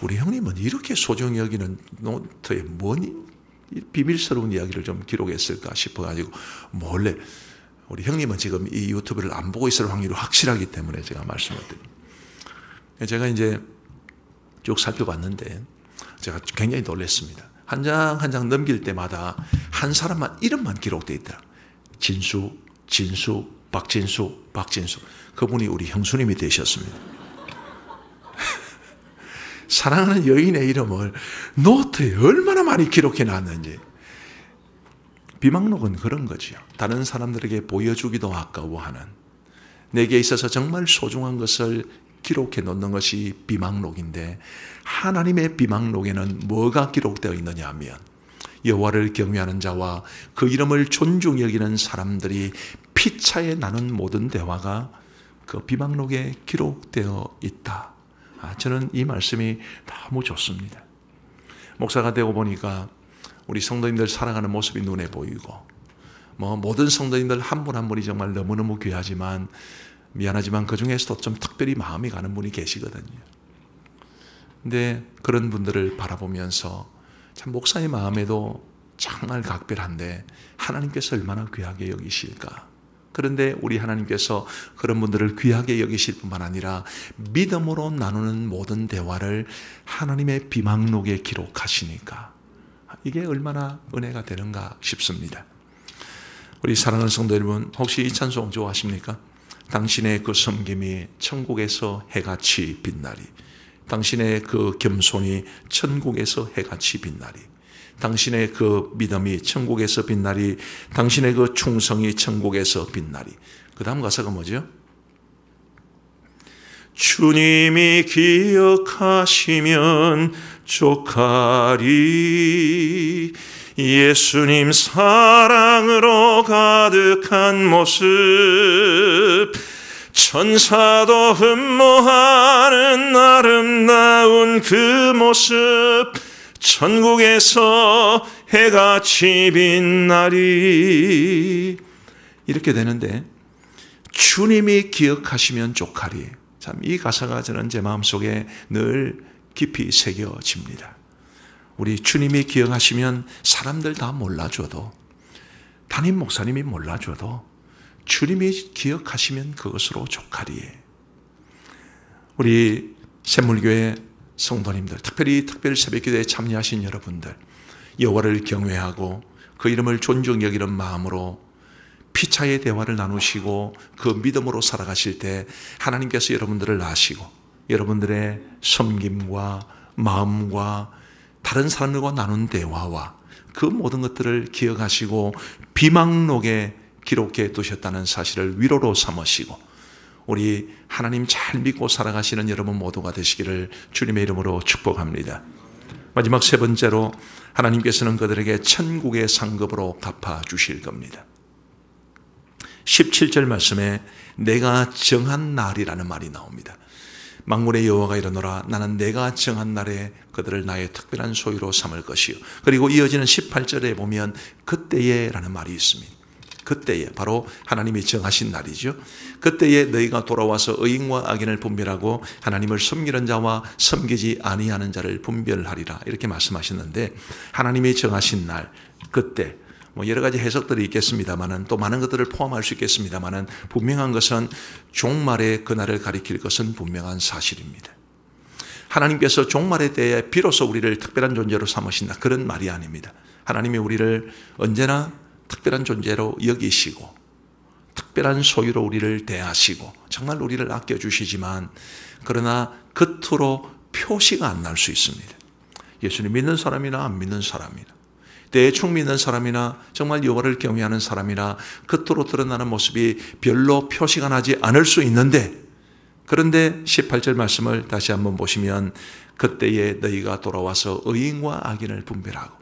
S2: 우리 형님은 이렇게 소중히 여기는 노트에 뭔 비밀스러운 이야기를 좀 기록했을까 싶어가지고 몰래 우리 형님은 지금 이 유튜브를 안 보고 있을 확률이 확실하기 때문에 제가 말씀을 드립니다. 제가 이제 쭉 살펴봤는데 제가 굉장히 놀랐습니다. 한 장 한 장 넘길 때마다 한 사람만 이름만 기록되어 있더라. 진수, 박진수. 그분이 우리 형수님이 되셨습니다. 사랑하는 여인의 이름을 노트에 얼마나 많이 기록해 놨는지. 비망록은 그런 거지요. 다른 사람들에게 보여주기도 아까워하는 내게 있어서 정말 소중한 것을 기록해 놓는 것이 비망록인데 하나님의 비망록에는 뭐가 기록되어 있느냐 하면 여호와를 경외하는 자와 그 이름을 존중히 여기는 사람들이 피차에 나눈 모든 대화가 그 비망록에 기록되어 있다. 저는 이 말씀이 너무 좋습니다. 목사가 되고 보니까 우리 성도님들 살아가는 모습이 눈에 보이고 모든 성도님들 한 분 한 분이 정말 너무너무 귀하지만 미안하지만 그 중에서도 좀 특별히 마음이 가는 분이 계시거든요. 근데 그런 분들을 바라보면서 참 목사의 마음에도 정말 각별한데 하나님께서 얼마나 귀하게 여기실까. 그런데 우리 하나님께서 그런 분들을 귀하게 여기실 뿐만 아니라 믿음으로 나누는 모든 대화를 하나님의 비망록에 기록하시니까 이게 얼마나 은혜가 되는가 싶습니다. 우리 사랑하는 성도 여러분, 혹시 이 찬송 좋아하십니까? 당신의 그 섬김이 천국에서 해같이 빛나리. 당신의 그 겸손이 천국에서 해같이 빛나리. 당신의 그 믿음이 천국에서 빛나리. 당신의 그 충성이 천국에서 빛나리. 그 다음 가사가 뭐죠? 주님이 기억하시면 족하리. 예수님 사랑으로 가득한 모습, 천사도 흠모하는 아름다운 그 모습, 천국에서 해같이 빛나리. 이렇게 되는데 주님이 기억하시면 족하리. 참 이 가사가 저는 제 마음속에 늘 깊이 새겨집니다. 우리 주님이 기억하시면 사람들 다 몰라줘도, 담임 목사님이 몰라줘도 주님이 기억하시면 그것으로 족하리. 우리 샘물교회 성도님들, 특별히 특별 새벽기도에 참여하신 여러분들, 여호와를 경외하고 그 이름을 존중 여기는 마음으로 피차의 대화를 나누시고 그 믿음으로 살아가실 때 하나님께서 여러분들을 아시고 여러분들의 섬김과 마음과 다른 사람들과 나눈 대화와 그 모든 것들을 기억하시고 비망록에 기록해 두셨다는 사실을 위로로 삼으시고 우리 하나님 잘 믿고 살아가시는 여러분 모두가 되시기를 주님의 이름으로 축복합니다. 마지막 세 번째로 하나님께서는 그들에게 천국의 상급으로 갚아주실 겁니다. 17절 말씀에 내가 정한 날이라는 말이 나옵니다. 만군의 여호와가 이르노라 나는 내가 정한 날에 그들을 나의 특별한 소유로 삼을 것이요. 그리고 이어지는 18절에 보면 그때에 라는 말이 있습니다. 그때에, 바로 하나님이 정하신 날이죠. 그때에 너희가 돌아와서 의인과 악인을 분별하고 하나님을 섬기는 자와 섬기지 아니하는 자를 분별하리라 이렇게 말씀하셨는데, 하나님이 정하신 날, 그때 여러 가지 해석들이 있겠습니다만은 또 많은 것들을 포함할 수 있겠습니다만은 분명한 것은 종말의 그날을 가리킬 것은 분명한 사실입니다. 하나님께서 종말의 때에 비로소 우리를 특별한 존재로 삼으신다, 그런 말이 아닙니다. 하나님이 우리를 언제나 특별한 존재로 여기시고 특별한 소유로 우리를 대하시고 정말 우리를 아껴주시지만 그러나 겉으로 표시가 안 날 수 있습니다. 예수님 믿는 사람이나 안 믿는 사람이나, 대충 믿는 사람이나 정말 여호와를 경외하는 사람이나 겉으로 드러나는 모습이 별로 표시가 나지 않을 수 있는데, 그런데 18절 말씀을 다시 한번 보시면 그때에 너희가 돌아와서 의인과 악인을 분별하고,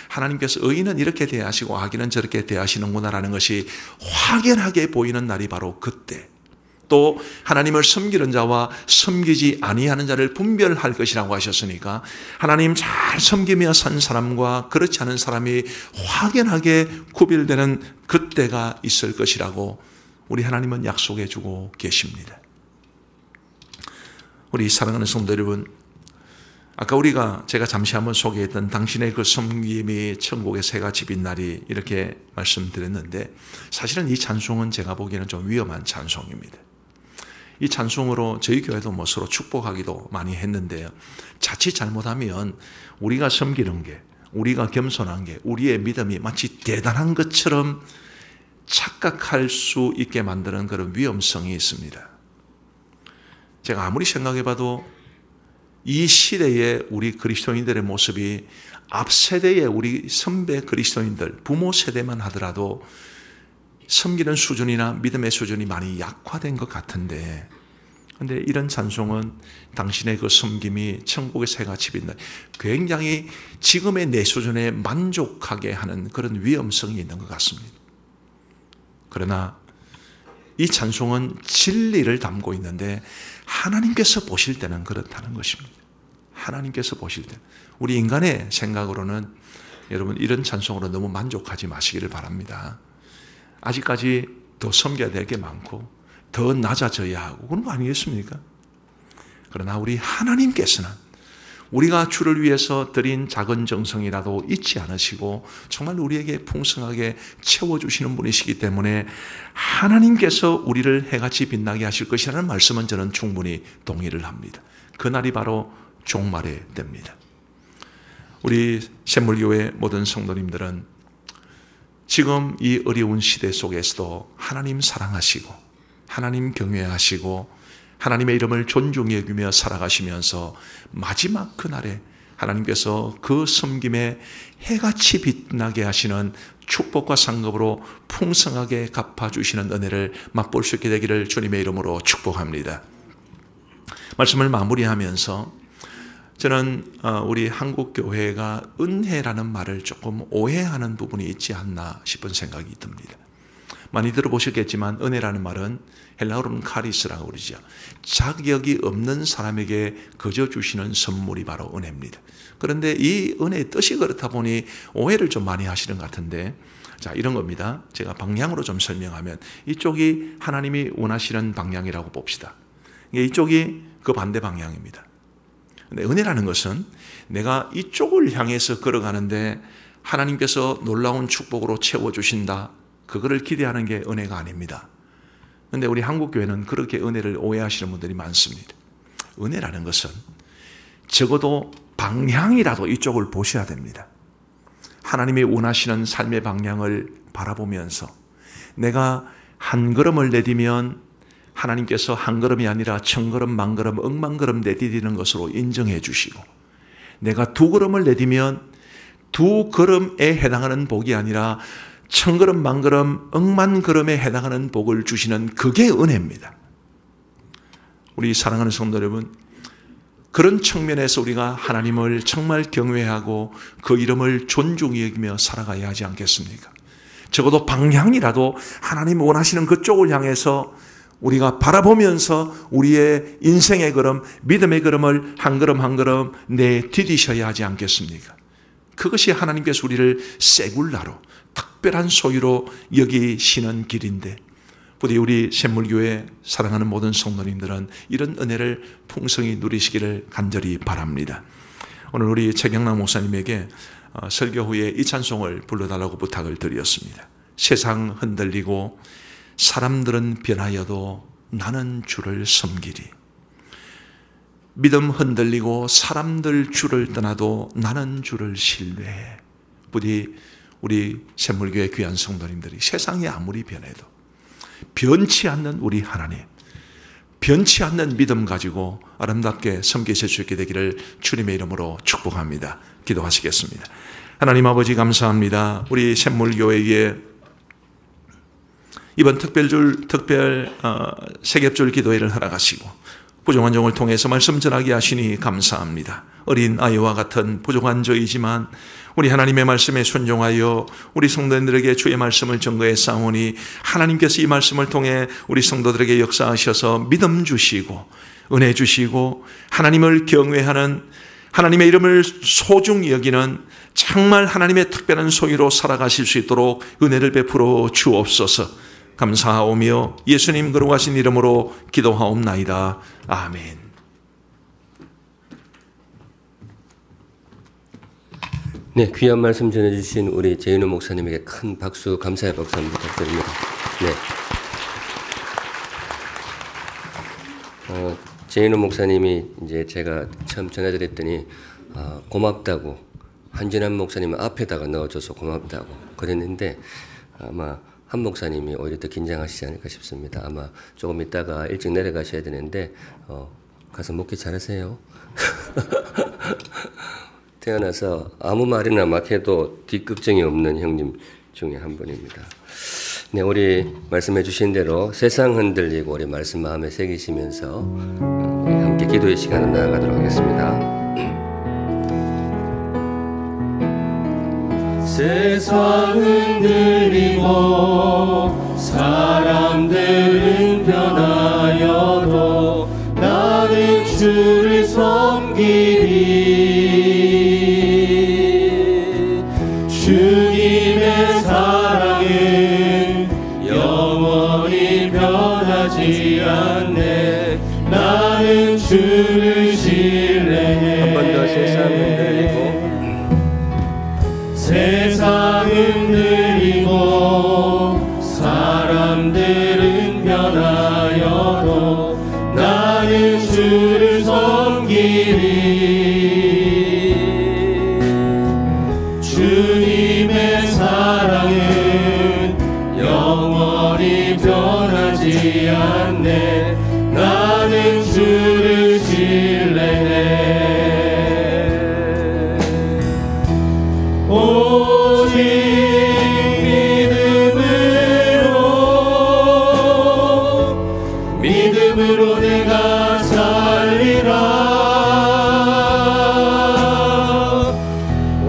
S2: 하나님께서 의인은 이렇게 대하시고 악인은 저렇게 대하시는구나라는 것이 확연하게 보이는 날이 바로 그때, 또 하나님을 섬기는 자와 섬기지 아니하는 자를 분별할 것이라고 하셨으니까 하나님 잘 섬기며 산 사람과 그렇지 않은 사람이 확연하게 구별되는 그때가 있을 것이라고 우리 하나님은 약속해 주고 계십니다. 우리 사랑하는 성도 여러분, 아까 제가 잠시 한번 소개했던 당신의 그 섬김이 천국의 새같이 빛나리 이렇게 말씀드렸는데, 사실은 이 찬송은 제가 보기에는 좀 위험한 찬송입니다. 이 찬송으로 저희 교회도 서로 축복하기도 많이 했는데요, 자칫 잘못하면 우리가 섬기는 게, 우리가 겸손한 게, 우리의 믿음이 마치 대단한 것처럼 착각할 수 있게 만드는 그런 위험성이 있습니다. 제가 아무리 생각해봐도 이 시대의 우리 그리스도인들의 모습이 앞 세대의 우리 선배 그리스도인들, 부모 세대만 하더라도 섬기는 수준이나 믿음의 수준이 많이 약화된 것 같은데, 그런데 이런 찬송은 당신의 그 섬김이 천국의 새같이 빛나, 굉장히 지금의 내 수준에 만족하게 하는 그런 위험성이 있는 것 같습니다. 그러나 이 찬송은 진리를 담고 있는데 하나님께서 보실 때는 그렇다는 것입니다. 하나님께서 보실 때, 우리 인간의 생각으로는 여러분 이런 찬송으로 너무 만족하지 마시기를 바랍니다. 아직까지 더 섬겨야 될 게 많고 더 낮아져야 하고 그런 거 아니겠습니까? 그러나 우리 하나님께서는 우리가 주를 위해서 드린 작은 정성이라도 잊지 않으시고 정말 우리에게 풍성하게 채워주시는 분이시기 때문에 하나님께서 우리를 해같이 빛나게 하실 것이라는 말씀은 저는 충분히 동의를 합니다. 그날이 바로 종말의 때입니다. 우리 샘물교회 모든 성도님들은 지금 이 어려운 시대 속에서도 하나님 사랑하시고 하나님 경외하시고 하나님의 이름을 존중히 여기며 살아가시면서 마지막 그날에 하나님께서 그 섬김에 해같이 빛나게 하시는 축복과 상급으로 풍성하게 갚아주시는 은혜를 맛볼 수 있게 되기를 주님의 이름으로 축복합니다. 말씀을 마무리하면서 저는 우리 한국교회가 은혜라는 말을 조금 오해하는 부분이 있지 않나 싶은 생각이 듭니다. 많이 들어보셨겠지만 은혜라는 말은 헬라어로는 카리스라고 그러죠. 자격이 없는 사람에게 거저 주시는 선물이 바로 은혜입니다. 그런데 이 은혜의 뜻이 그렇다 보니 오해를 좀 많이 하시는 것 같은데, 자, 이런 겁니다. 제가 방향으로 좀 설명하면 이쪽이 하나님이 원하시는 방향이라고 봅시다. 이쪽이 그 반대 방향입니다. 근데 은혜라는 것은 내가 이쪽을 향해서 걸어가는데 하나님께서 놀라운 축복으로 채워주신다, 그거를 기대하는 게 은혜가 아닙니다. 그런데 우리 한국교회는 그렇게 은혜를 오해하시는 분들이 많습니다. 은혜라는 것은 적어도 방향이라도 이쪽을 보셔야 됩니다. 하나님이 원하시는 삶의 방향을 바라보면서 내가 한 걸음을 내디면 하나님께서 한 걸음이 아니라 천 걸음, 만 걸음, 억만 걸음 내디디는 것으로 인정해 주시고, 내가 두 걸음을 내디면 두 걸음에 해당하는 복이 아니라 천 걸음, 만 걸음, 억만 걸음에 해당하는 복을 주시는 그게 은혜입니다. 우리 사랑하는 성도 여러분, 그런 측면에서 우리가 하나님을 정말 경외하고 그 이름을 존중히 여기며 살아가야 하지 않겠습니까? 적어도 방향이라도 하나님 원하시는 그쪽을 향해서 우리가 바라보면서 우리의 인생의 걸음, 믿음의 걸음을 한 걸음 한 걸음 내디디셔야 하지 않겠습니까? 그것이 하나님께서 우리를 세굴라로 특별한 소유로 여기시는 길인데, 부디 우리 샘물교회 사랑하는 모든 성도님들은 이런 은혜를 풍성히 누리시기를 간절히 바랍니다. 오늘 우리 최경남 목사님에게 설교 후에 이 찬송을 불러달라고 부탁을 드렸습니다. 세상 흔들리고 사람들은 변하여도 나는 주를 섬기리. 믿음 흔들리고 사람들 주를 떠나도 나는 주를 신뢰해. 부디 우리 샘물교회 귀한 성도님들이 세상이 아무리 변해도 변치 않는 우리 하나님, 변치 않는 믿음 가지고 아름답게 섬기실 수 있게 되기를 주님의 이름으로 축복합니다. 기도하시겠습니다. 하나님 아버지 감사합니다. 우리 샘물교회에 이번 특별 세겹줄 기도회를 허락하시고 부족한 종을 통해서 말씀 전하게 하시니 감사합니다. 어린 아이와 같은 부족한 저이지만 우리 하나님의 말씀에 순종하여 우리 성도들에게 주의 말씀을 전거해 싸우니 하나님께서 이 말씀을 통해 우리 성도들에게 역사하셔서 믿음 주시고 은혜 주시고 하나님을 경외하는, 하나님의 이름을 소중히 여기는 정말 하나님의 특별한 소유로 살아가실 수 있도록 은혜를 베풀어 주옵소서. 감사하오며 예수님 거룩하신 이름으로 기도하옵나이다. 아멘.
S1: 네, 귀한 말씀 전해주신 우리 재인우 목사님에게 큰 박수, 감사의 박수 한번 부탁드립니다. 네. 재인우 목사님이 이제 제가 처음 전해드렸더니 고맙다고, 한진환 목사님은 앞에다가 넣어줘서 고맙다고 그랬는데 아마 한 목사님이 오히려 더 긴장하시지 않을까 싶습니다. 아마 조금 있다가 일찍 내려가셔야 되는데 가서 목회 잘하세요. 태어나서 아무 말이나 막 해도 뒤끝정이 없는 형님 중에 한 분입니다. 네, 우리 말씀해 주신 대로 세상 흔들리고 우리 말씀 마음에 새기시면서 우리 함께 기도의 시간을 나아가도록 하겠습니다. 세상 흔들리고 사람들은 변하여도 나는 주를 섬기리. 주님의 사랑은 영원히 변하지
S3: 세상 흔들리고 사람들은 변하여도 나는 주를 섬기리. 주님의 사랑은 영원히 변하지 않네. 나는 주를 신뢰해. 오직 믿음으로 내가 살리라.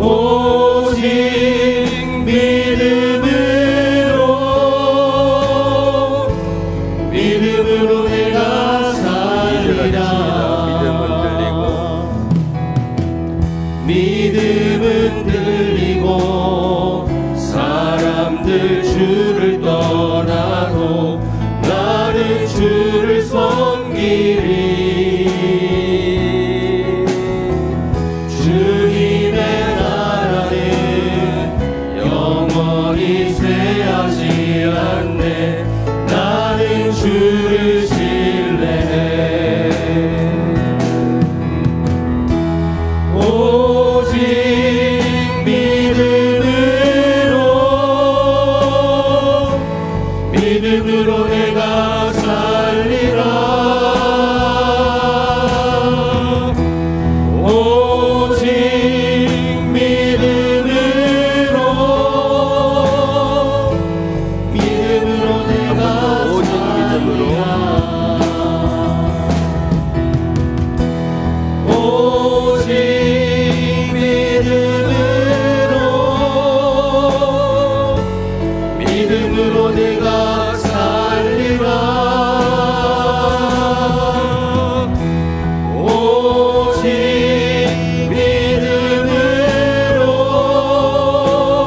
S3: 오직 믿음으로 내가 살리라. 믿음은 들리고 사람들 주를 떠나도 나는 주를 섬기리. 주님의 나라는 영원히 쇠하지 않네. 나는 주를 신뢰해. 오직 믿음으로 내가 살리라. 오직 믿음으로 내가
S1: 오직 믿음으로.
S3: 오직 믿음으로 내가 살리라.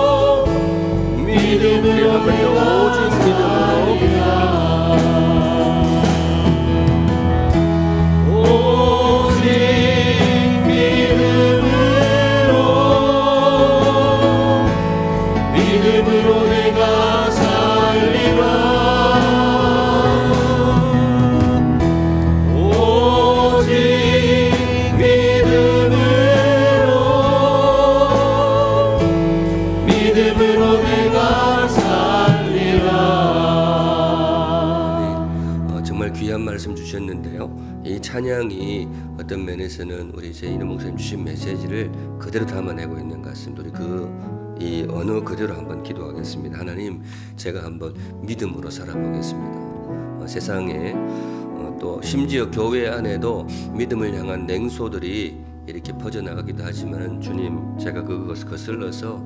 S3: 오직 믿음으로 내가 살리라. 오직 믿음으로 내가 살리라. 오직 믿음으로 내가 살리라.
S1: 정말 귀한 말씀 주셨는데요. 이 찬양이 어떤 면에서는 우리 제인호 목사님 주신 메시지를 그대로 담아내고 있는 것 같습니다. 우리 이 언어 그대로 한번 기도하겠습니다. 하나님, 제가 한번 믿음으로 살아보겠습니다. 세상에 또 심지어 교회 안에도 믿음을 향한 냉소들이 이렇게 퍼져나가기도 하지만 주님, 제가 그것을 거슬러서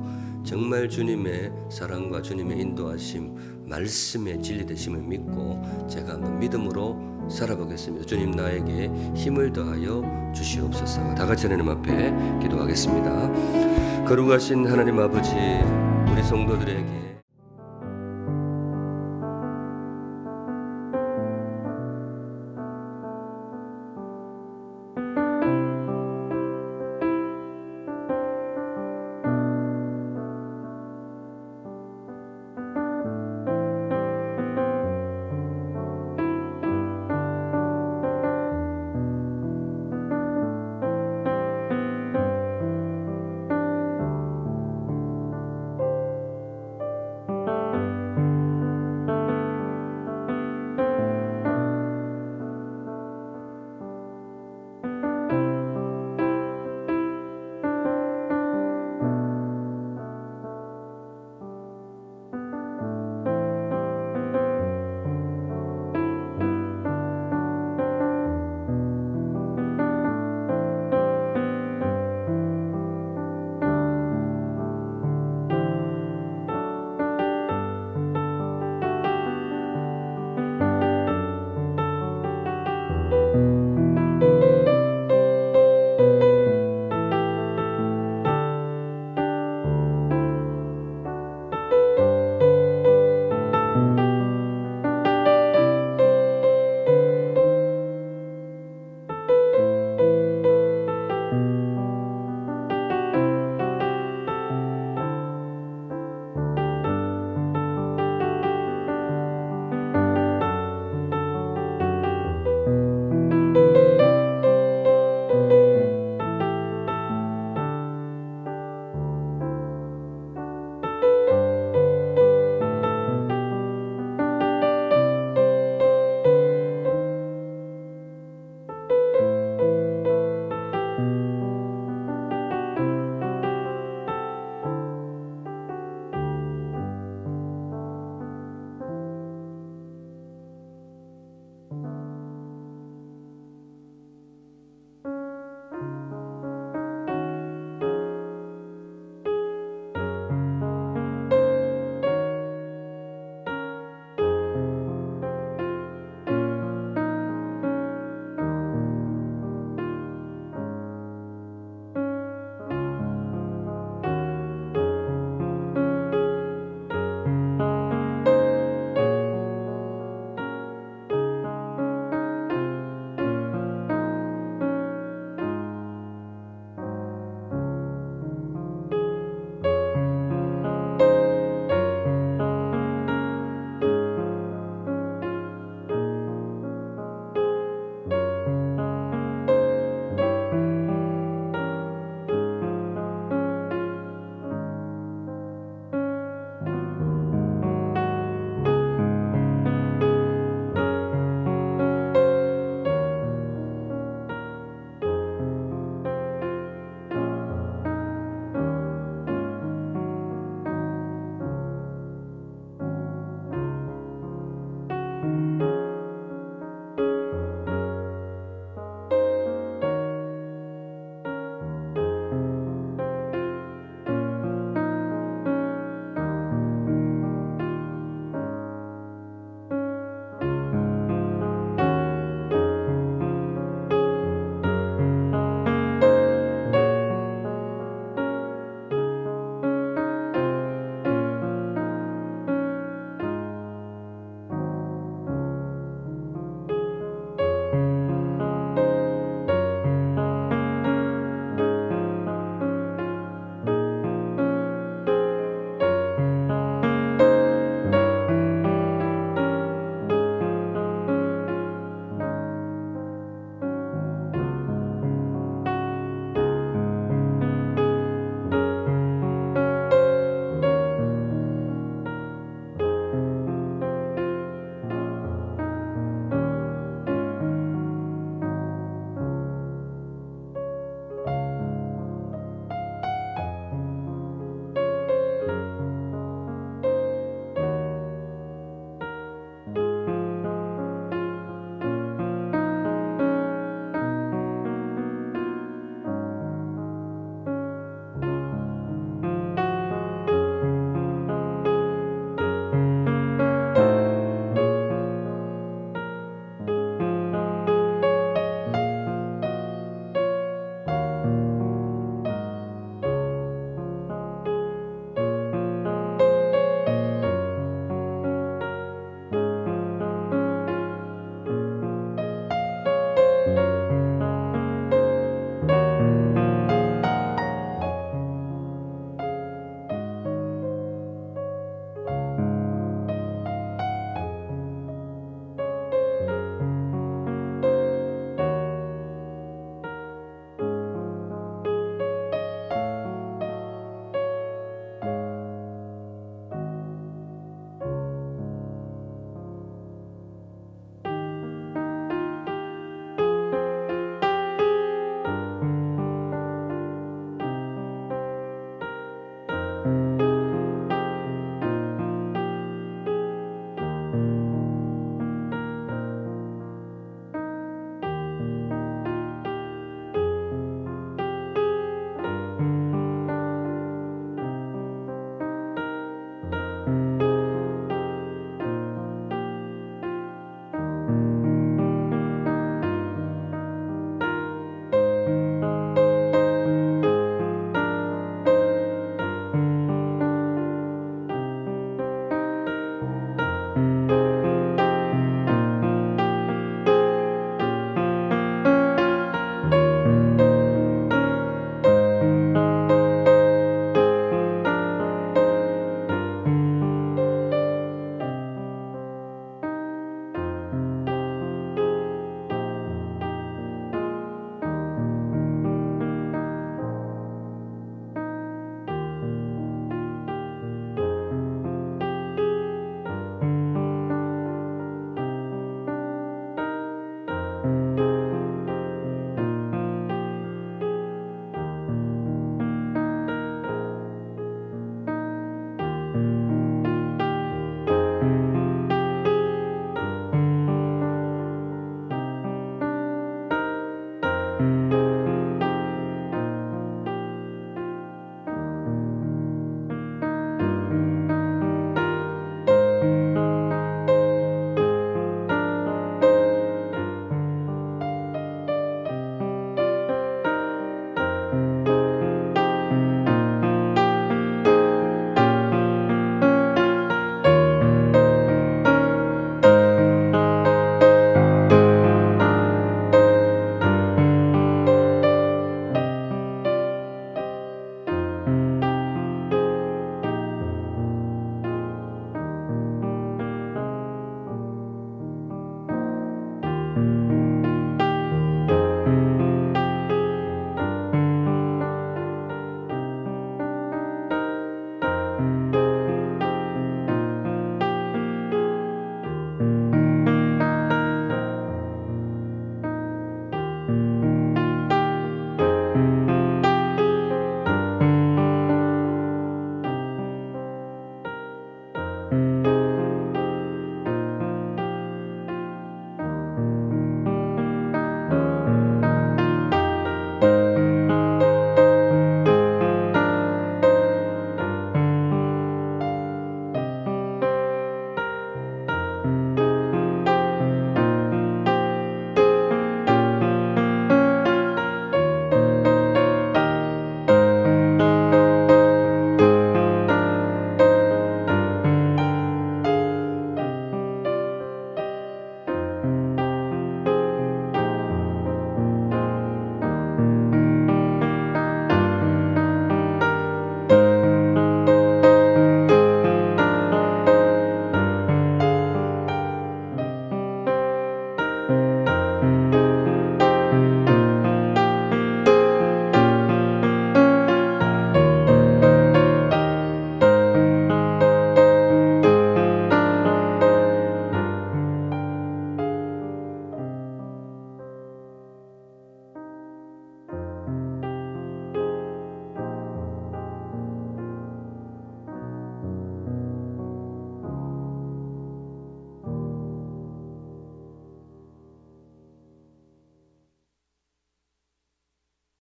S1: 정말 주님의 사랑과 주님의 인도하심, 말씀의 진리 되심을 믿고 제가 한번 믿음으로 살아보겠습니다. 주님, 나에게 힘을 더하여 주시옵소서. 다 같이 하나님 앞에 기도하겠습니다. 거룩하신 하나님 아버지, 우리 성도들에게